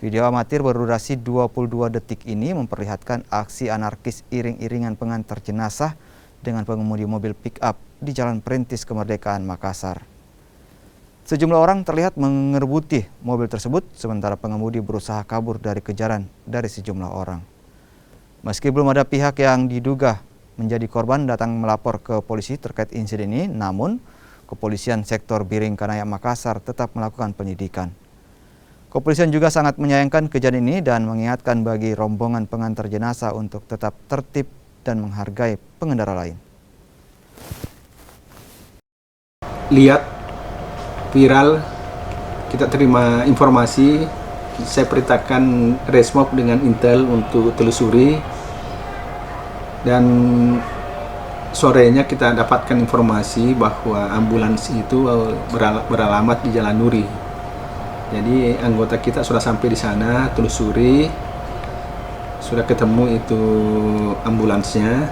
Video amatir berdurasi 22 detik ini memperlihatkan aksi anarkis iring-iringan pengantar jenazah dengan pengemudi mobil pick-up di Jalan Perintis Kemerdekaan, Makassar. Sejumlah orang terlihat mengerebuti mobil tersebut, sementara pengemudi berusaha kabur dari kejaran dari sejumlah orang. Meski belum ada pihak yang diduga menjadi korban datang melapor ke polisi terkait insiden ini, namun Kepolisian Sektor Biring Kanaya Makassar tetap melakukan penyidikan. Kepolisian juga sangat menyayangkan kejadian ini dan mengingatkan bagi rombongan pengantar jenazah untuk tetap tertib dan menghargai pengendara lain. Lihat viral, kita terima informasi, saya perintahkan Resmob dengan Intel untuk telusuri, dan sorenya kita dapatkan informasi bahwa ambulans itu beralamat di Jalan Nuri. Jadi anggota kita sudah sampai di sana, telusuri, sudah ketemu itu ambulansnya.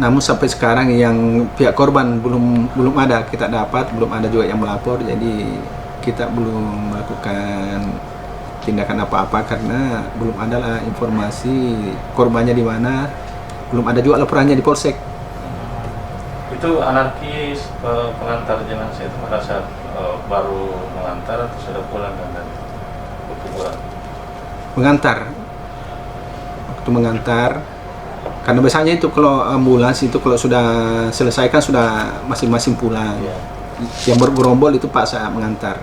Namun sampai sekarang yang pihak korban belum ada, kita dapat, belum ada juga yang melapor. Jadi kita belum melakukan tindakan apa-apa karena belum ada lah informasi korbannya di mana, belum ada juga laporannya di Polsek. Itu anarkis pengantar jenazah itu pada saat baru mengantar atau sudah pulang kan dari kuburan? Waktu mengantar, karena biasanya itu kalau ambulans itu kalau sudah selesai kan sudah masing-masing pulang. Yang bergerombol itu Pak saat mengantar.